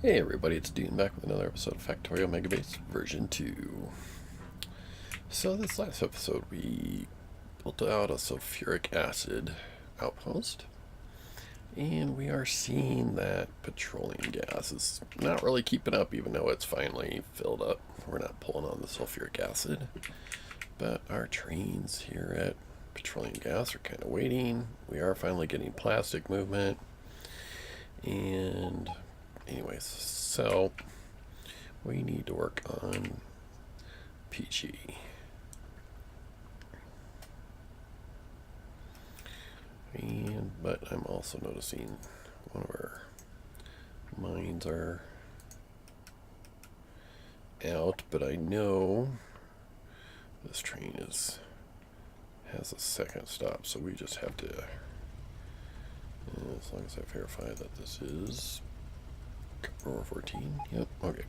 Hey everybody, it's Dean back with another episode of Factorial Megabase version 2. So this last episode we built out a sulfuric acid outpost, and we are seeing that petroleum gas is not really keeping up even though it's finally filled up. We're not pulling on the sulfuric acid, but our trains here at petroleum gas are kind of waiting. We are finally getting plastic movement, and anyways, so we need to work on PG. But I'm also noticing one of our mines are out, but I know this train has a second stop, so we just have to, as long as I verify that this is Roar 14. Yep, okay.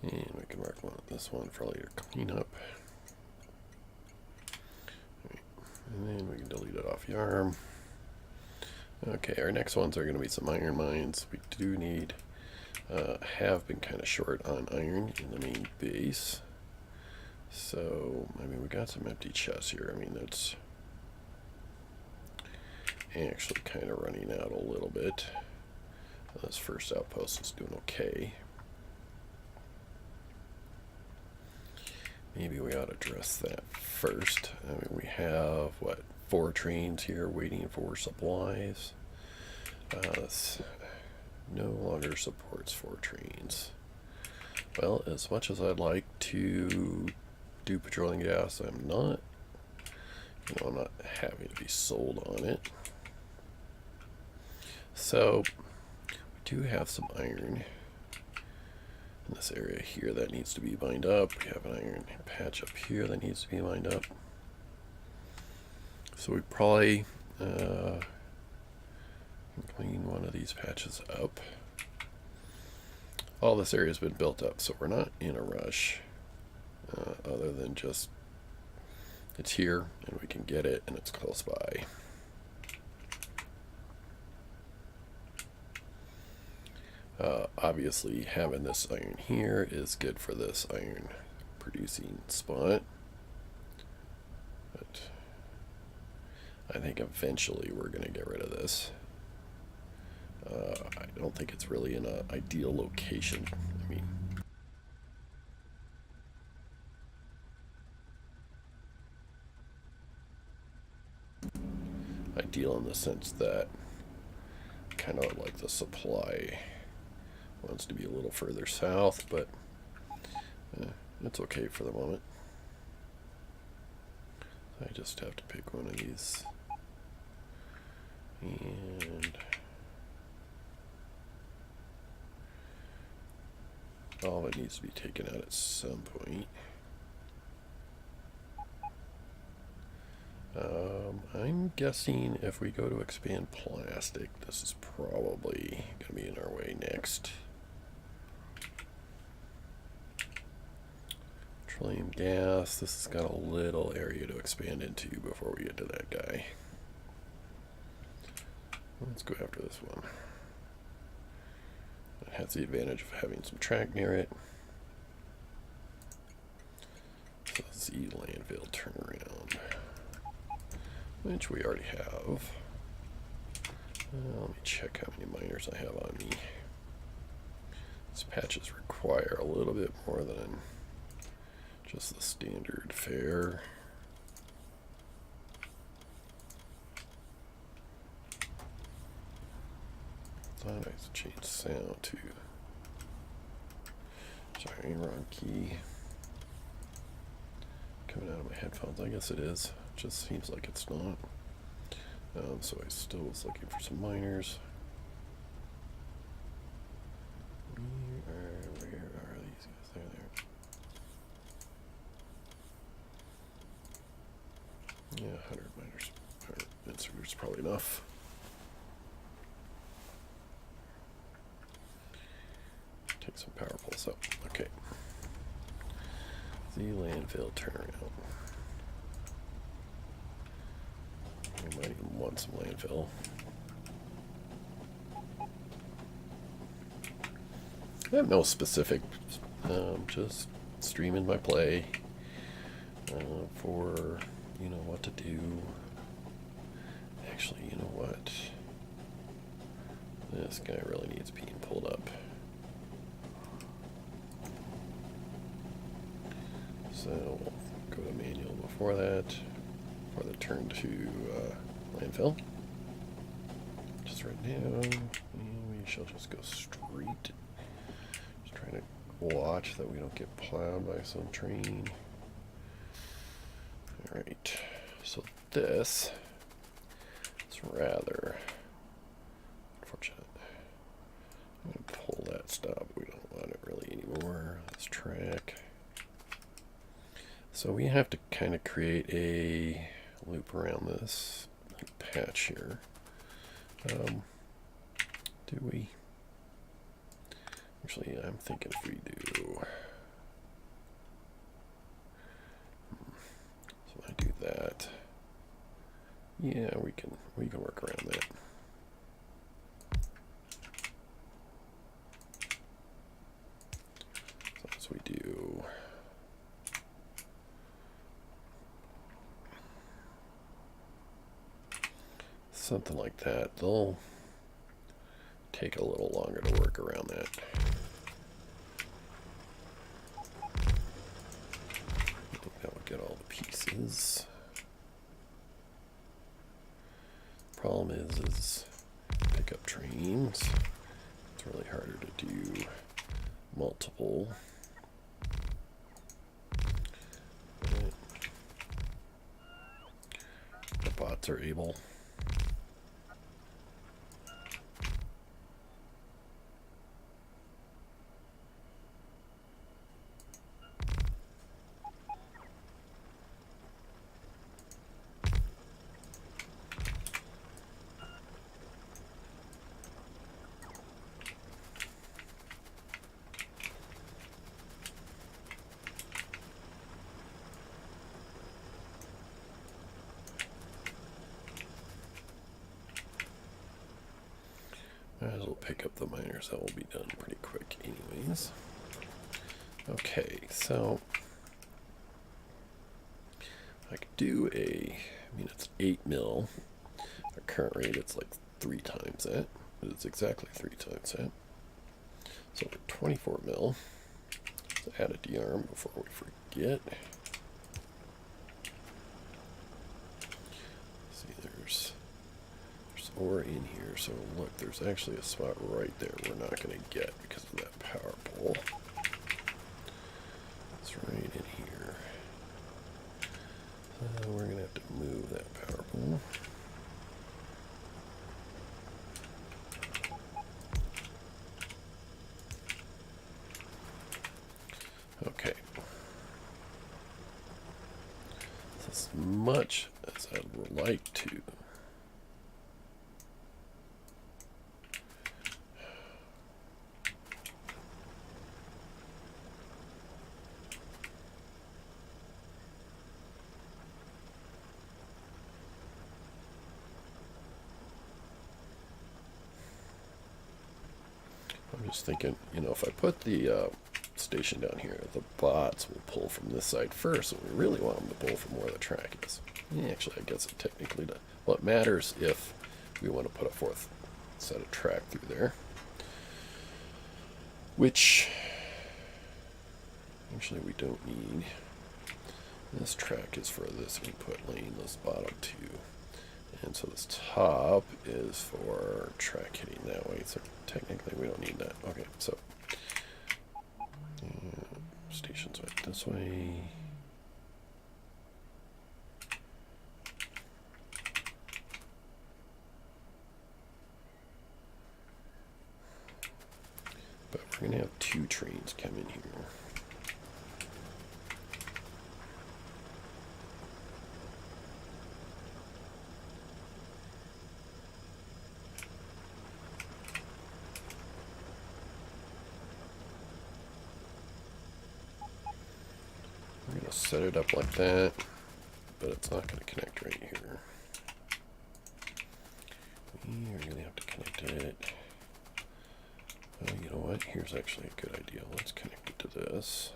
And we can mark this one for later cleanup. And then we can delete it off the arm. Okay, our next ones are going to be some iron mines. We do need, have been kind of short on iron in the main base. So, I mean, we got some empty chests here. I mean, that's actually kind of running out a little bit. This first outpost is doing okay. Maybe we ought to address that first. I mean, we have, what, 4 trains here waiting for supplies. This no longer supports 4 trains. Well, as much as I'd like to do petroleum gas, I'm not. I'm not having to be sold on it. So, we do have some iron in this area here that needs to be mined up. We have an iron patch up here that needs to be mined up. So we probably can clean one of these patches up. All this area has been built up, so we're not in a rush, other than just it's here and we can get it and it's close by. Obviously having this iron here is good for this iron producing spot, but I think eventually we're going to get rid of this. I don't think it's really in an ideal location. I mean, ideal in the sense that kind of like the supply wants to be a little further south, but it's okay for the moment. I just have to pick one of these, and all of it needs to be taken out at some point. I'm guessing if we go to expand plastic, this is probably going to be in our way next. Petroleum gas, this has got a little area to expand into before we get to that guy. Let's go after this one. It has the advantage of having some track near it. So Z landfill turnaround, which we already have. Let me check how many miners I have on me. These patches require a little bit more than just the standard fare. Thought I changed sound to. Sorry, wrong key. Coming out of my headphones. I guess it is. Just seems like it's not. So I still was looking for some miners. Where are these guys? There. Yeah, 100 miners. 100 inserters probably enough. Take some power pulls up. Okay. The landfill turnaround. We might even want some landfill. I have no specific, just streaming my play for, you know, what to do. Actually, you know what? This guy really needs being pulled up. So we'll go to manual before that, before the turn to landfill. Just right now, we shall just go straight. Just trying to watch that we don't get plowed by some train. Alright, so this is rather unfortunate. I'm going to pull that stop. We don't want it really anymore. This track. So we have to kind of create a loop around this patch here. Do we? Actually, I'm thinking if we do. So I do that. Yeah, we can work around that. So as we do. Something like that. They'll take a little longer to work around that. I think that would get all the pieces. Problem is pick up trains. It's really harder to do multiple. The bots are able. Might as well pick up the miners. That will be done pretty quick anyways. Okay, so I could do it's 8 mil. Our current rate, it's like 3 times that. But it's exactly 3 times that. So for 24 mil, let's add a de-arm before we forget. See, there's ore in here, so look, there's actually a spot right there we're not going to get because of that power pole. It's right in here. So we're going to have to move that power pole. Okay. So as much as I would like to, I'm just thinking, you know, if I put the station down here, the bots will pull from this side first, and we really want them to pull from where the track is. Yeah, actually, I guess it technically does. Well, it matters if we want to put a 4th set of track through there, which actually we don't need. This track is for this input lane, this bottom 2. And so this top is for track hitting that way, so technically we don't need that. Okay, so stations right this way. But we're going to have 2 trains come in here. Set it up like that, but it's not going to connect right here. You're going to have to connect it. You know what? Here's actually a good idea. Let's connect it to this.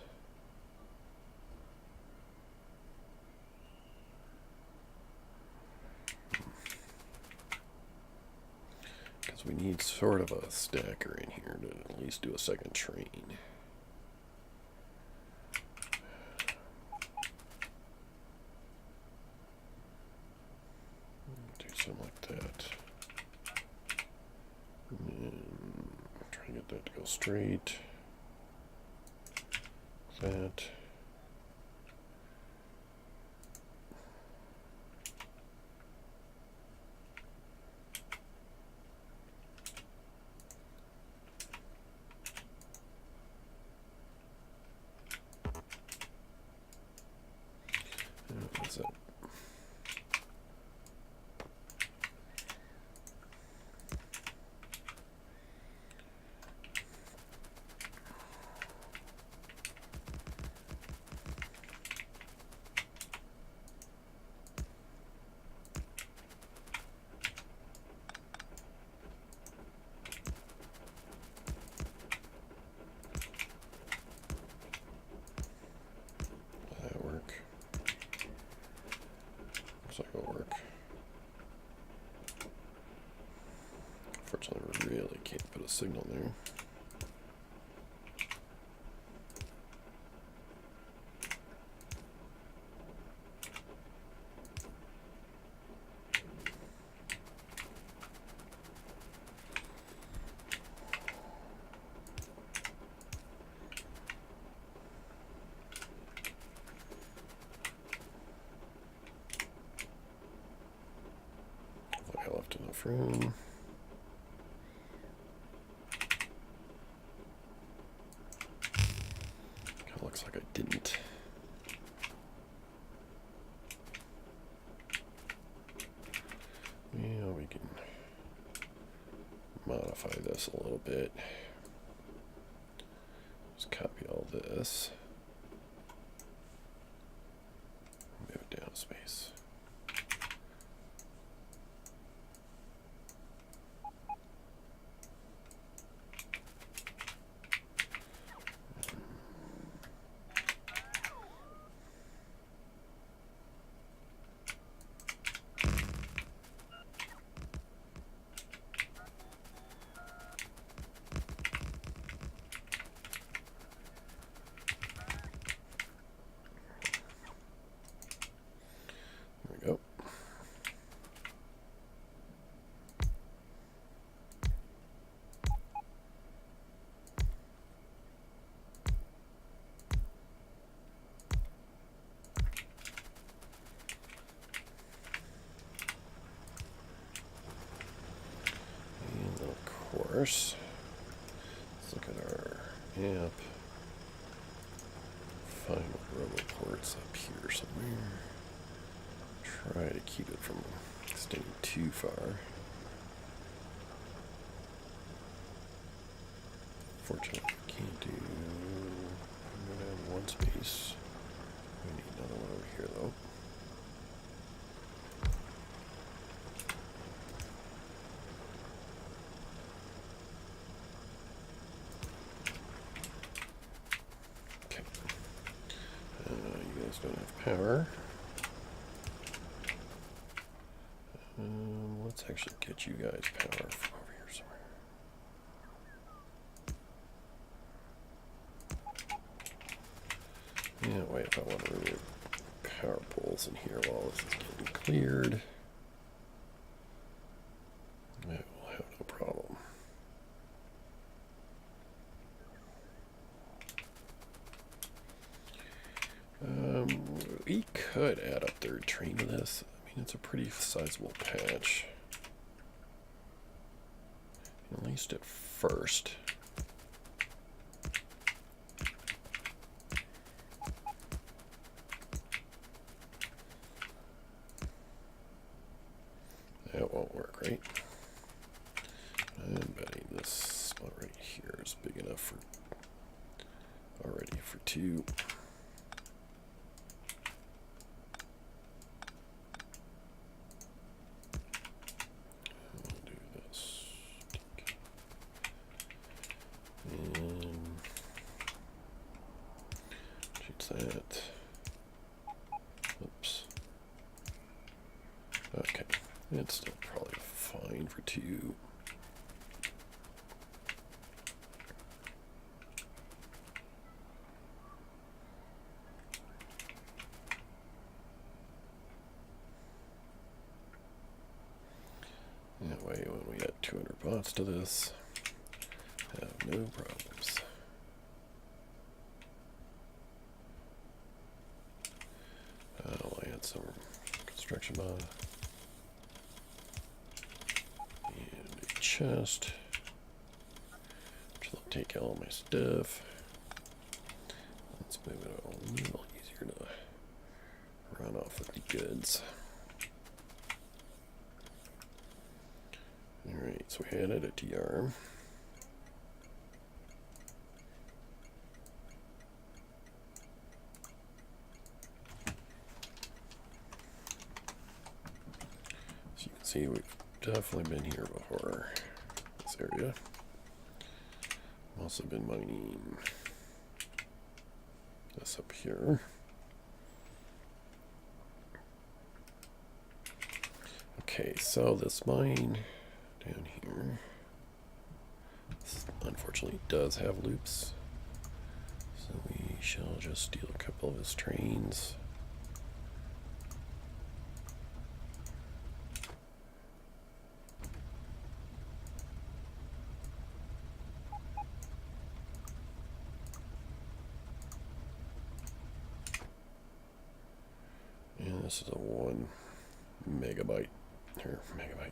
Because we need sort of a stacker in here to at least do a second train. Do something like that. And try to get that to go straight. That. What's that? That work? Looks like it'll work. Unfortunately, we really can't put a signal there. I left enough room. Kind of looks like I didn't. Yeah, we can modify this a little bit. Just copy all this. Move it down a space. There we go. And then of course, let's look at our app. Find robo ports up here somewhere. Try to keep it from extending too far. Fortunately, we can't do. Go down one space. We need another one over here, though. Okay. You guys don't have power. Let's actually get you guys power from over here somewhere. Yeah, wait, if I want to remove power poles in here while this is getting cleared, I will have no problem. We could add a third train to this. I mean, it's a pretty sizable patch. At least at first. That won't work, right? I'm betting this spot right here is big enough for already for two. I'll do that? Oops. Okay, it's still probably fine for 2. That way, when we add 200 bots to this, have no problems. I'll add some construction mod and a chest, which will take all my stuff. Let's move it a little easier to run off with the goods. Alright, so we added a DR. So you can see we've definitely been here before, this area. I've also been mining this up here. Okay, so this mine down here, this unfortunately does have loops, so we shall just steal a couple of his trains. And this is a 1 megabyte, or megabyte.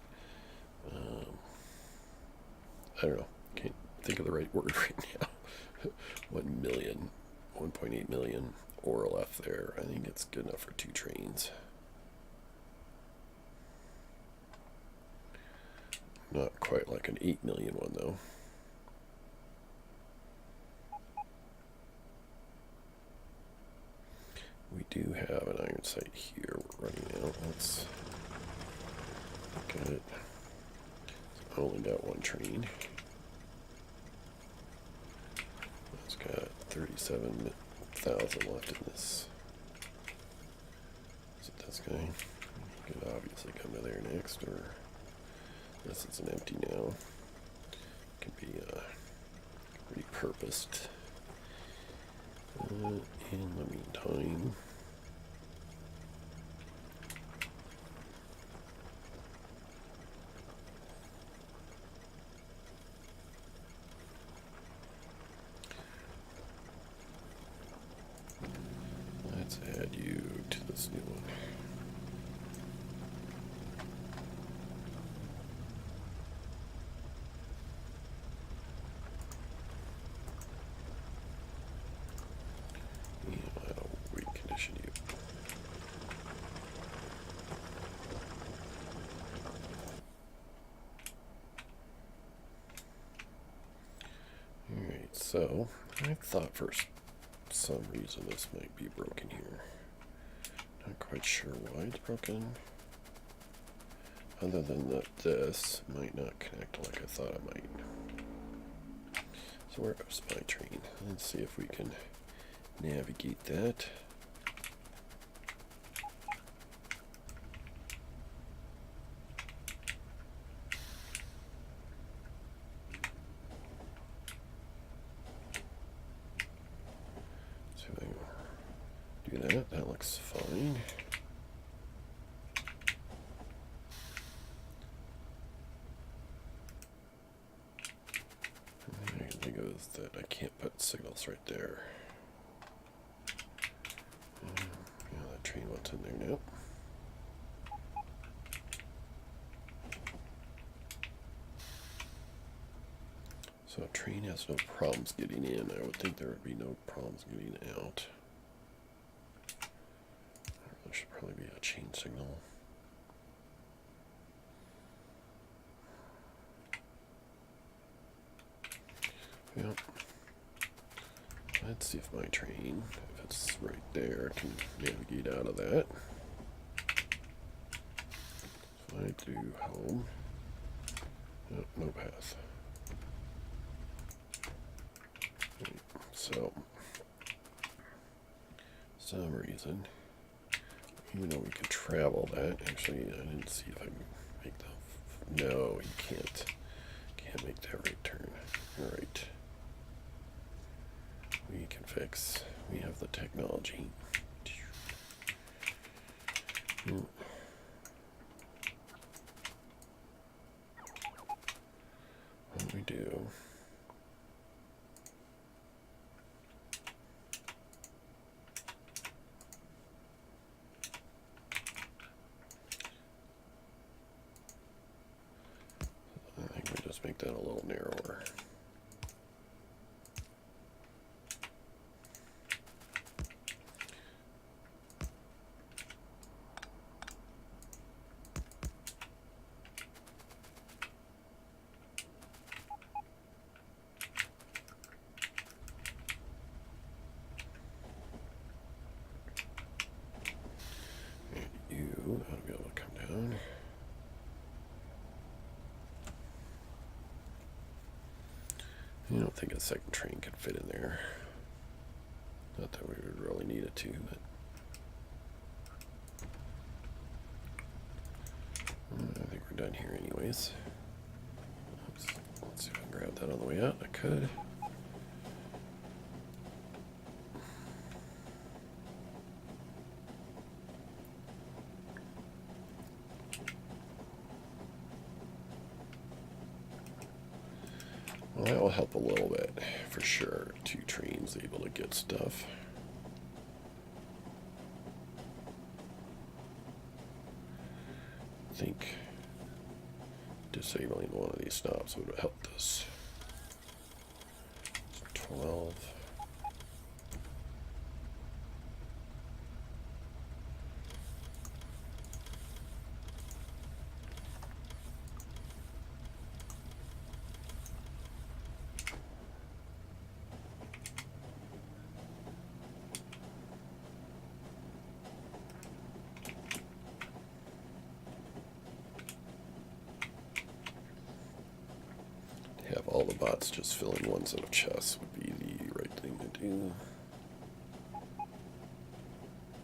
I don't know, can't think of the right word right now. 1 million, 1.8 million ore left there. I think it's good enough for 2 trains. Not quite like an 8 million one though. We do have an iron sight here. We're running out. Let's look at it. It's only got 1 train. It's got 37,000 left in this. Is it this guy? He could obviously come to there next, or this is an empty now. Can be repurposed. In the meantime, let's add you to this new one. So, I thought for some reason this might be broken here. Not quite sure why it's broken. Other than that this might not connect like I thought it might. So where goes my train? Let's see if we can navigate that. That looks fine. And there goes that I can't put signals right there. Yeah, that train went in there now. So a train has no problems getting in. I would think there would be no problems getting out. There should probably be a chain signal. Yep. Let's see if my train, if it's right there, can navigate out of that. If I do home, oh, no path. Right. So some reason, even though we could travel that, actually, I didn't see if I can make the, no, you can't make that right turn. All right. We can fix, we have the technology. What we do, I think we just make that a little narrower. You ought to be able to come down. I don't think a second train could fit in there. Not that we would really need it to, but I think we're done here anyways. Oops. Let's see if I can grab that on the way out. I could. Well, that will help a little bit, for sure. 2 trains able to get stuff. I think disabling one of these stops would have helped us. 12. Have all the bots just fill in one set of chests would be the right thing to do.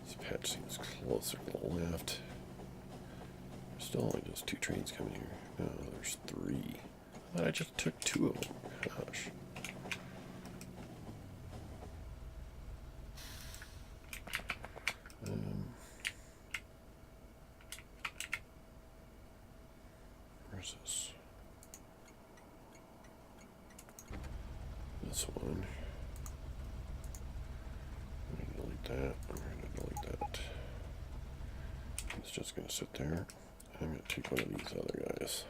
This patch seems closer to the left. There's still only just 2 trains coming here. No, there's 3. I thought I just took 2 of them. Gosh. Where's this? This one. I'm going to delete that. I'm going to delete that. It's just going to sit there. I'm going to take one of these other guys.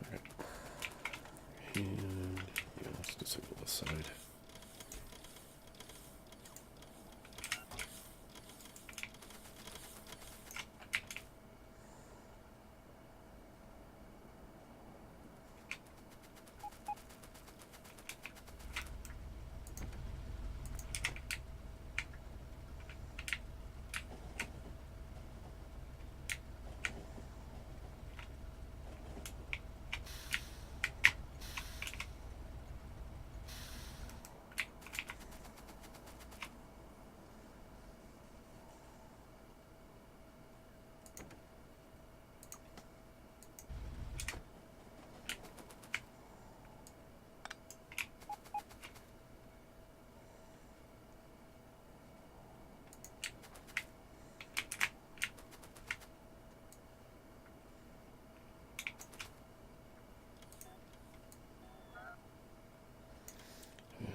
Okay. And yeah, let's disable this side.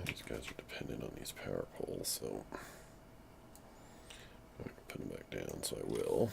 These guys are dependent on these power poles, so I can put them back down, so I will.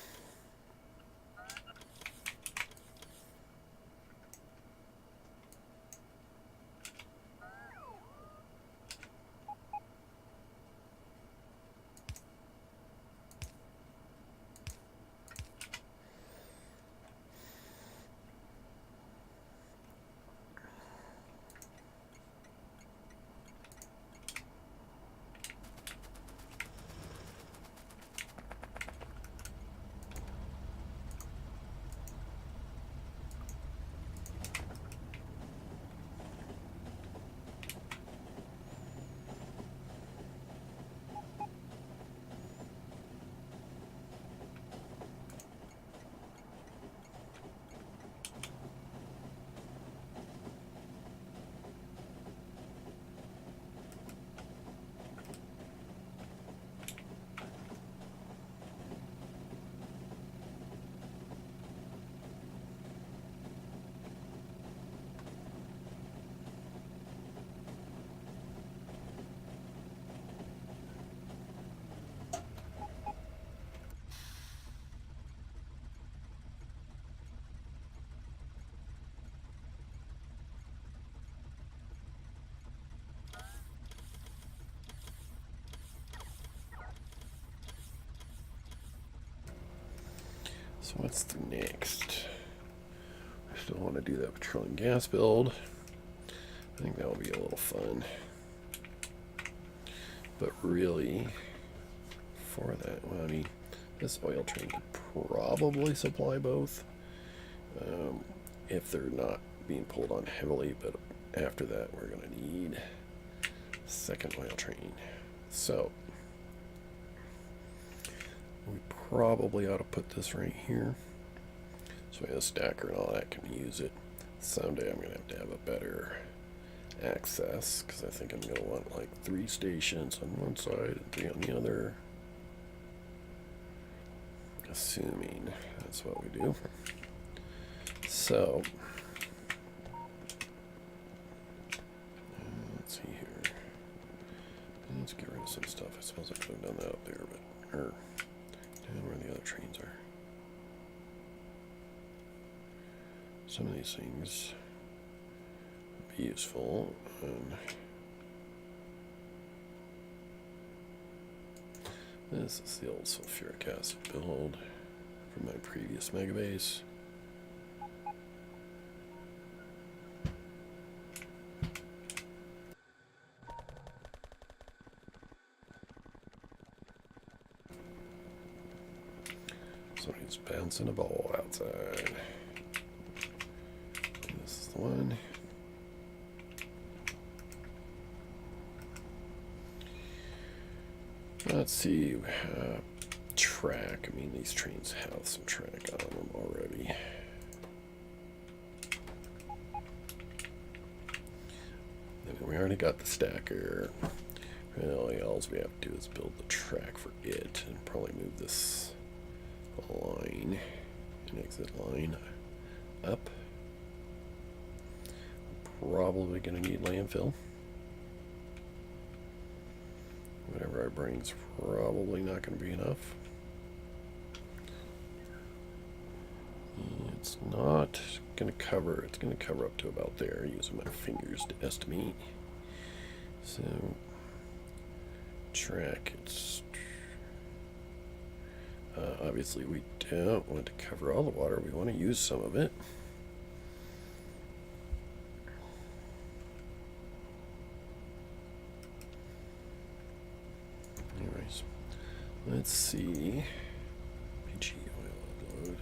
So what's the next? I still want to do that petroleum gas build. I think that will be a little fun. But really, for that, well, I mean, this oil train could probably supply both if they're not being pulled on heavily, but after that we're going to need a second oil train. So we probably ought to put this right here so we have a stacker and all that can use it. Someday I'm going to have a better access because I think I'm going to want like 3 stations on one side and 3 on the other, assuming that's what we do. So let's see here. Let's get rid of some stuff. I suppose I could have done that up there, but down where the other trains are. Some of these things would be useful. This is the old sulfuric acid build from my previous Megabase. Somebody's bouncing a ball outside. And this is the one. Let's see. Track. I mean, these trains have some track on them already. We already got the stacker. Really, all we have to do is build the track for it and probably move this line, an exit line, up. Probably going to need landfill. Whatever I bring's probably not going to be enough. It's not going to cover. It's going to cover up to about there using my fingers to estimate. So track, it's obviously we don't want to cover all the water. We want to use some of it. Anyways, let's see. PG oil load.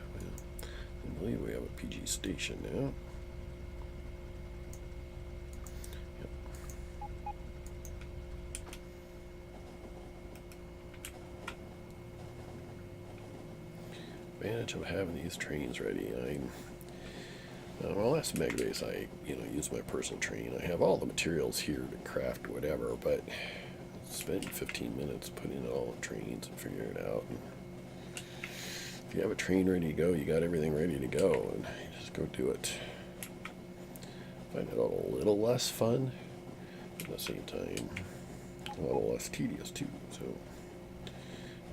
I believe we have a PG station now. Advantage of having these trains ready. On my last Megabase, I use my personal train. I have all the materials here to craft whatever, but spend 15 minutes putting it all on trains and figuring it out. And if you have a train ready to go, you got everything ready to go, and you just go do it. Find it a little less fun, at the same time, a little less tedious too. So,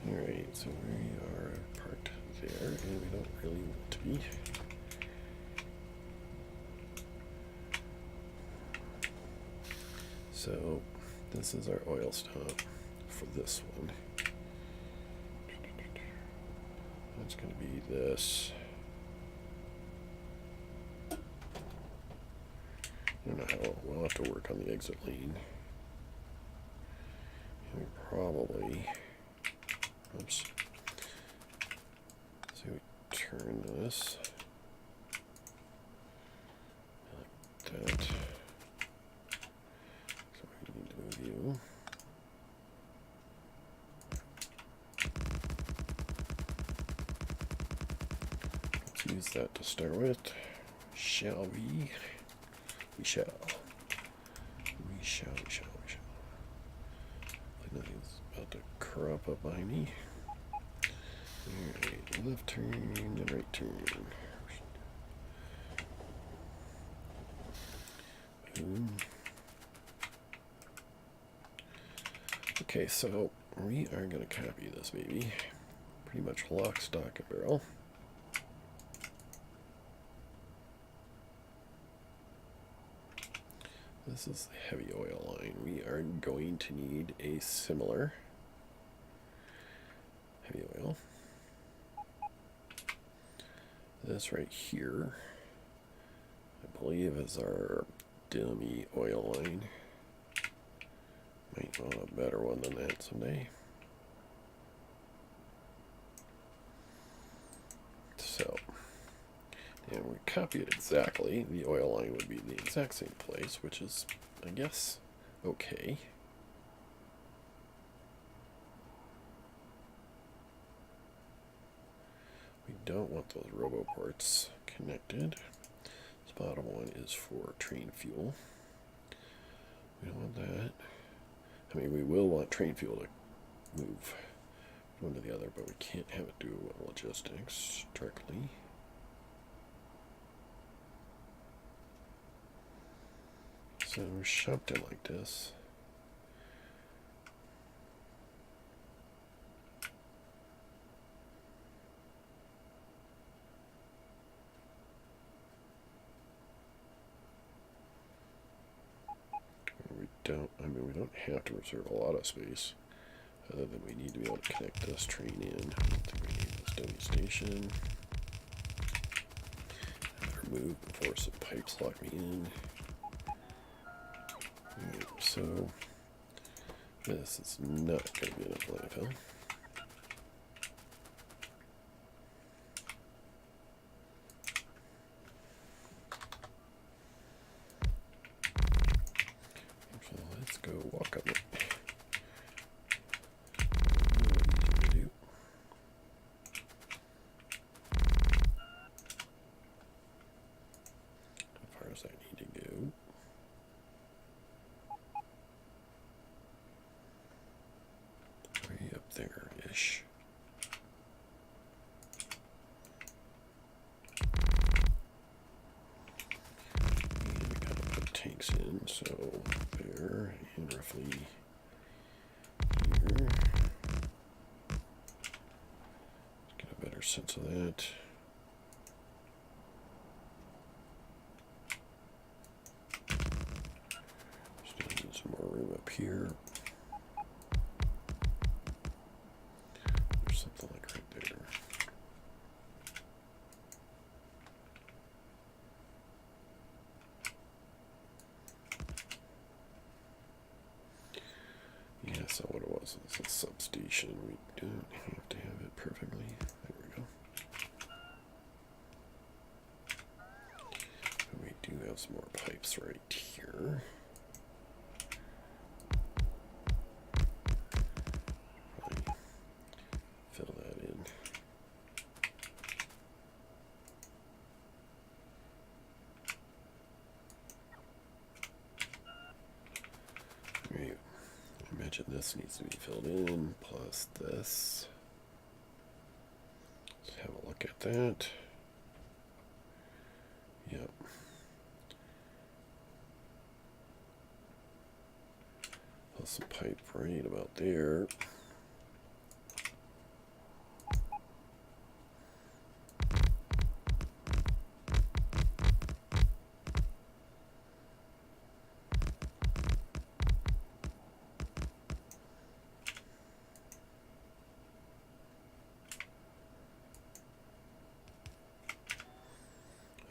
all right, so we are parked there, and we don't really want to be. So this is our oil stop for this one. That's going to be this. I don't know how we'll have to work on the exit lane. And we probably, oops. So we turn this like that. So we need to move you. Let's use that to start with. Shall we? We shall. We shall. Nothing's about to crop up behind me. Alright, left turn and right turn. Boom. Okay, so we are going to copy this baby. Pretty much lock, stock, and barrel. This is the heavy oil line. We are going to need a similar heavy oil. This right here, I believe, is our dummy oil line. Might want a better one than that someday. So, and we copy it exactly. The oil line would be in the exact same place, which is, I guess, okay. We don't want those roboports connected. This bottom one is for train fuel. We don't want that. I mean, we will want train fuel to move one to the other, but we can't have it do logistics directly. So we're shoved in like this. We don't have to reserve a lot of space, other than we need to be able to connect this train in. I don't think we need this dummy station. I better move before some pipes lock me in. Right, so this is not going to be enough landfill. So let's go walk up it. How far does that need to go? Way up there-ish. We gotta put tanks in, so there and roughly here. Let's get a better sense of that. Still need some more room up here. There's something like right there. Yeah, so what it was, it's a substation. We don't have to have it perfectly. There we go. And we do have some more pipes right here. Probably fill that in. Right. Imagine this needs to be filled in, plus this. Let's have a look at that. Yep. Plus some pipe right about there.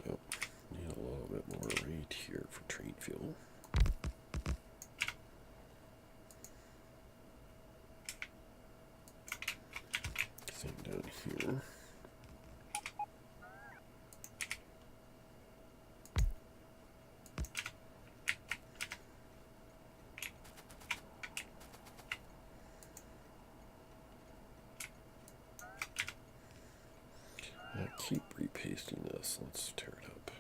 Oh, need a little bit more right here for train fuel. Same down here. I keep repasting this. Let's tear it up.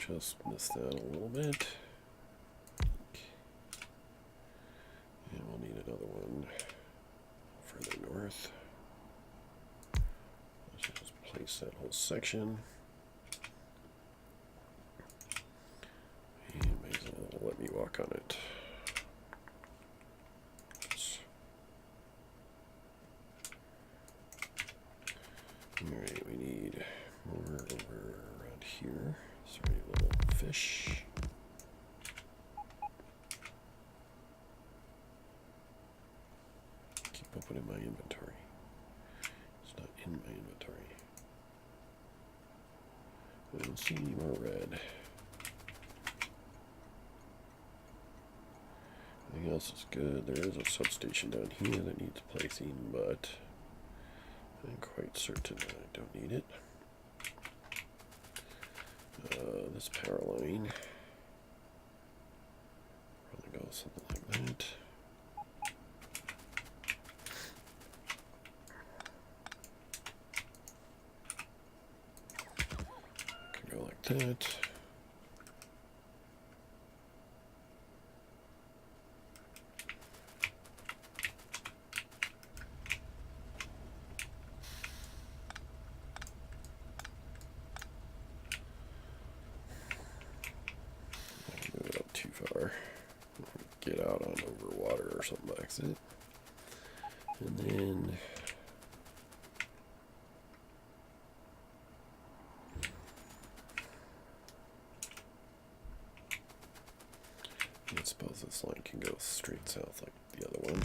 Just missed that a little bit. And we'll need another one further north. Let's just place that whole section. And may as well let me walk on it. Alright, we need more over around here. Sorry. fish. Keep opening my inventory. It's not in my inventory. I don't see any more red. Everything else is good. There is a substation down here that needs placing, but I'm quite certain that I don't need it. This power line probably goes something like that. Could go like that. Move it up too far. Get out on over water or something by accident. And then I suppose this line can go straight south like the other one.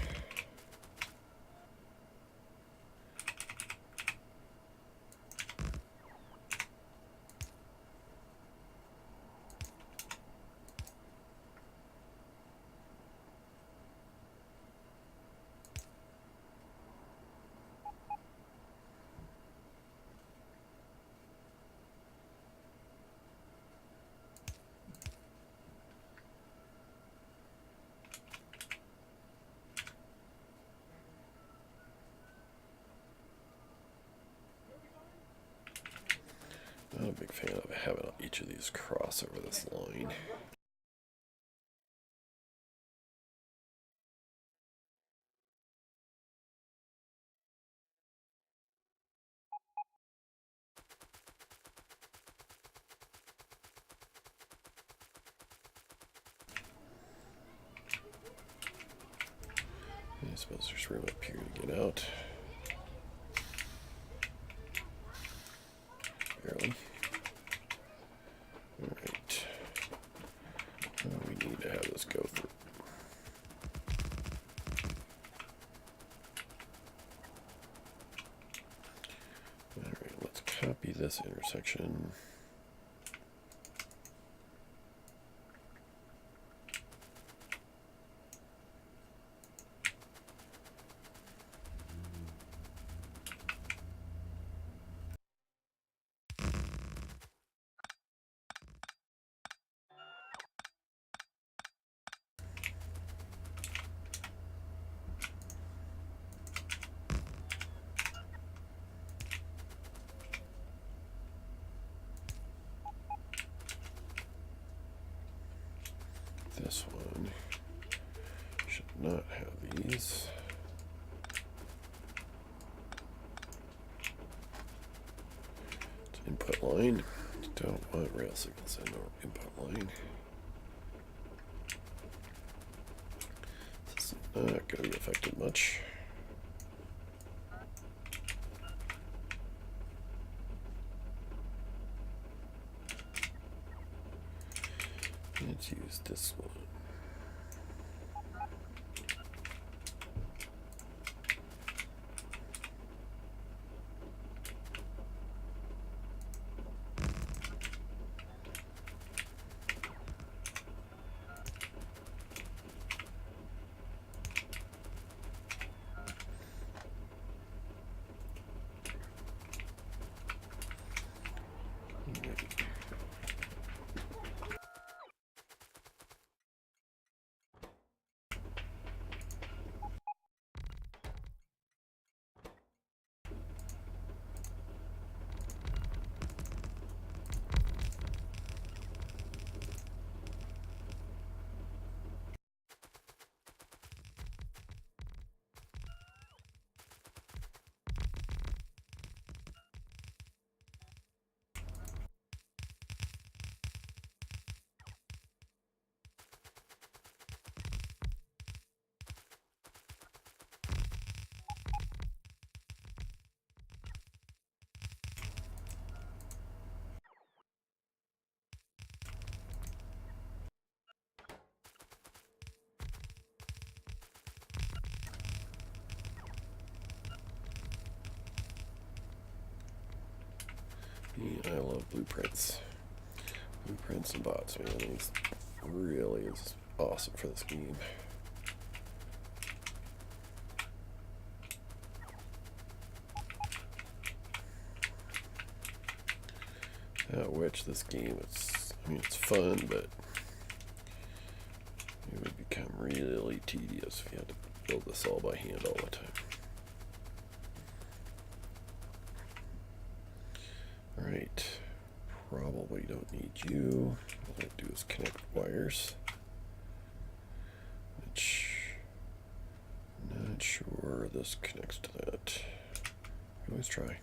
Not a big fan of having each of these cross over this line. I suppose there's room up here to get out. Barely. Alright. We need to have this go through. Alright, let's copy this intersection. This one should not have these. It's input line. Don't want rail signals in our input line. This is not going to be affected much. Let's use this one. I love blueprints. Blueprints and bots, man. These really is awesome for this game. Which this game is, I mean, it's fun, but it would become really tedious if you had to build this all by hand all the time. Alright, probably don't need you. All I do is connect wires, which I'm not sure this connects to that. We always try.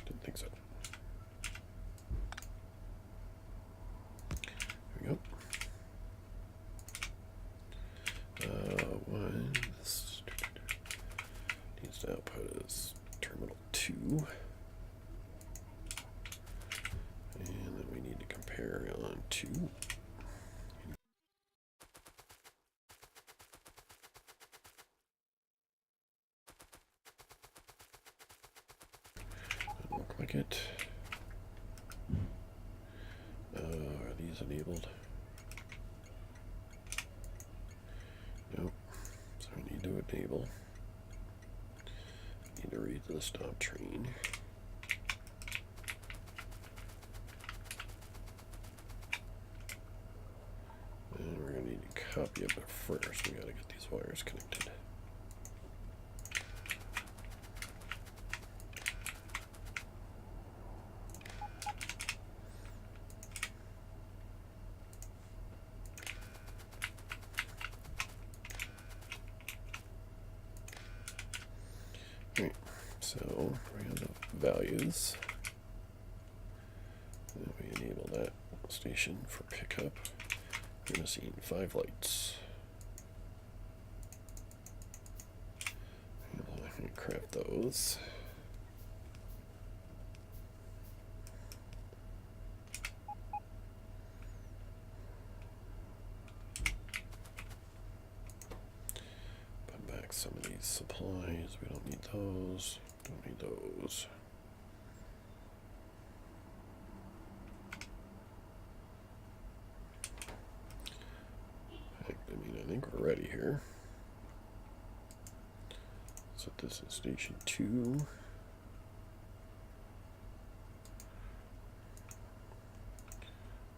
Didn't think so. There we go. One, this needs to output as terminal 2. And then we need to compare on 2. Doesn't look like it. Are these enabled? Nope. So we need to enable. Need to read the stop train. And we're going to need to copy it, but first we got to get these wires connected. Alright, so we have the values. And we enable that station for pickup. We're missing 5 lights. And I can craft those. Put back some of these supplies. We don't need those. Don't need those. I think we're ready here. So this is station 2.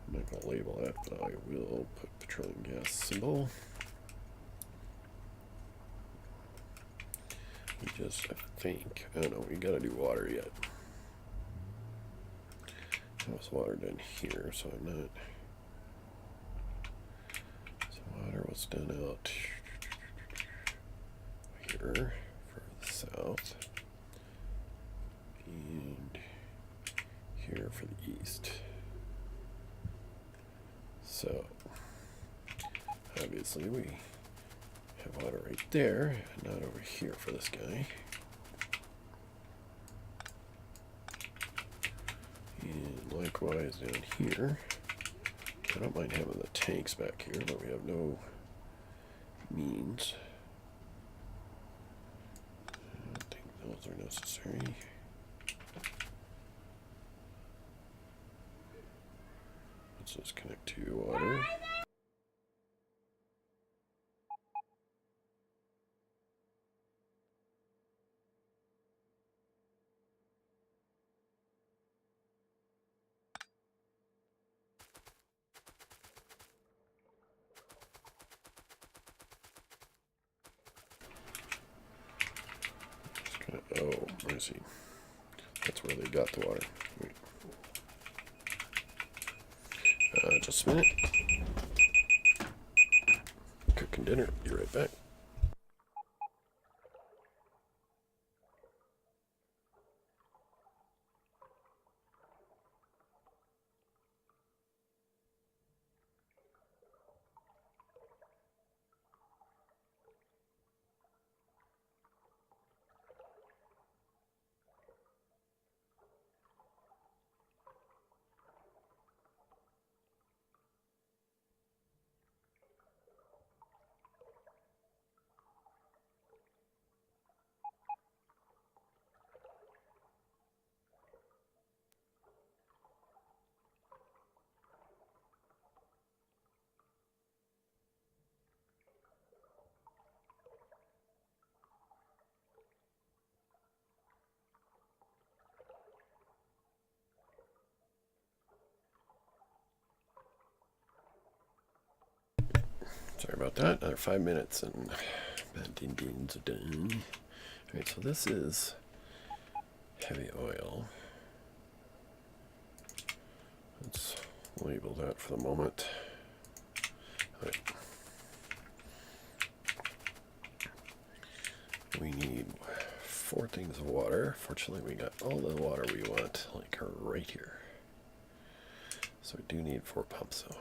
I'm not going to label that, but I will put petroleum gas symbol. We just, I think, I don't know, we got to do water yet. There was water done here, so I'm not. Water was done out here for the south and here for the east. So obviously we have water right there and not over here for this guy. And likewise down here. I don't mind having the tanks back here, but we have no means. I don't think those are necessary. Let's just connect to water. Oh, I see. That's where they got the water. Wait. Just a minute. Cooking dinner. Be right back. Sorry about that. Another 5 minutes and bad ding-dings are done. Alright, so this is heavy oil. Let's label that for the moment. Alright. We need 4 things of water. Fortunately, we got all the water we want, like right here. So we do need 4 pumps, though.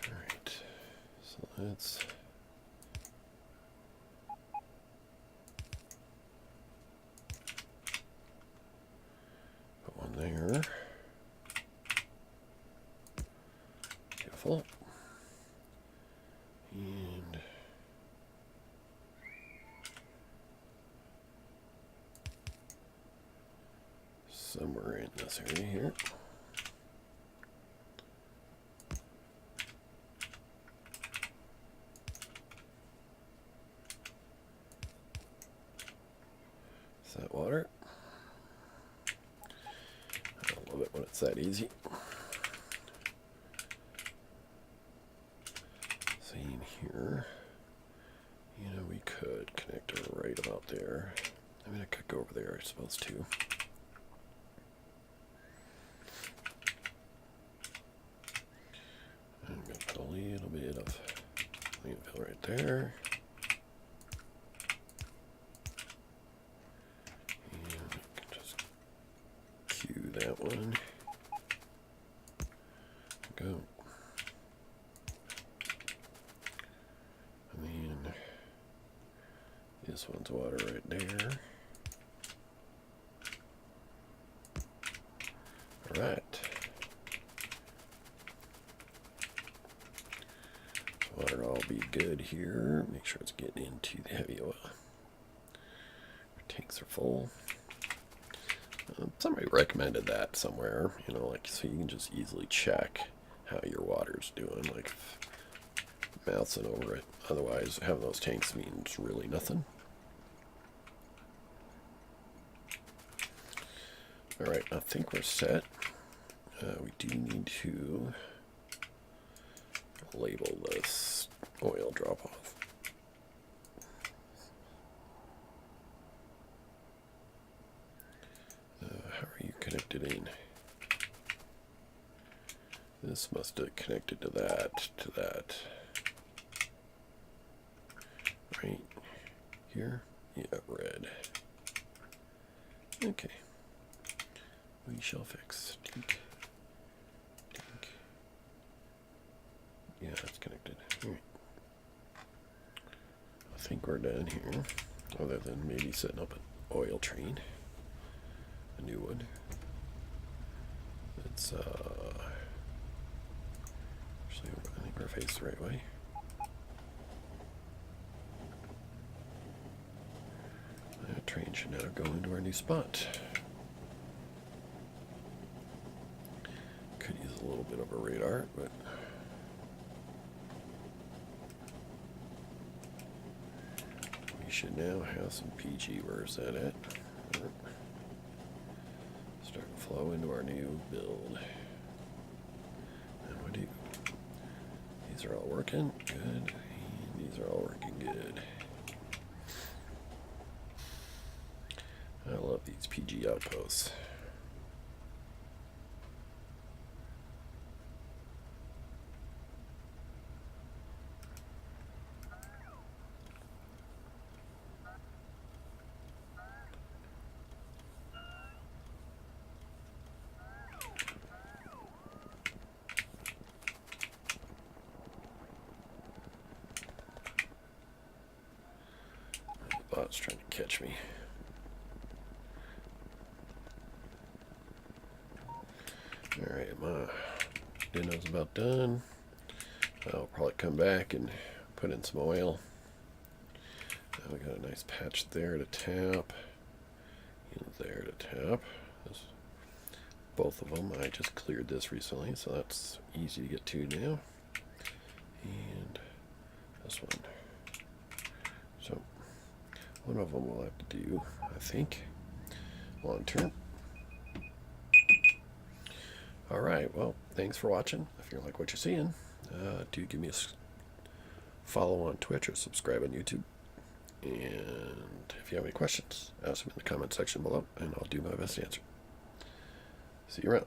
Alright, so let's put one there. Beautiful. And somewhere in this area here. Is that water? I love it when it's that easy. Same here. You know, we could connect her right about there. I mean, I could go over there, I suppose, too. I'm going to put a little bit of landfill right there. And we can just cue that one. Go. And then this one's water right there. All right. Water all be good here. Make sure it's getting into the heavy oil. Our tanks are full. Somebody recommended that somewhere, you know, like so you can just easily check how your water's doing, like mouthing over it. Otherwise, having those tanks means really nothing. All right, I think we're set. We do need to label this oil drop off. How are you connected in? This must have connected to that, right here. Yeah, red. Okay. We shall fix. Tink. Tink. Yeah, it's connected. All right. I think we're done here, other than maybe setting up an oil train, a new one. It's actually, I think we're faced the right way. That train should now go into our new spot. Could use a little bit of a radar, but we should now have some PG. Where's that at? Start to flow into our new build. And we do. These are all working good. And these are all working good. I love these PG outposts. The bot's trying to catch me. Alright, my dinner's about done. I'll probably come back and put in some oil. We got a nice patch there to tap. And there to tap. Both of them. I just cleared this recently, so that's easy to get to now. And this one. So, one of them we'll have to do, I think, long term. Alright, well, thanks for watching. If you like what you're seeing, do give me a follow on Twitch or subscribe on YouTube. And if you have any questions, ask them in the comment section below, and I'll do my best to answer. See you around.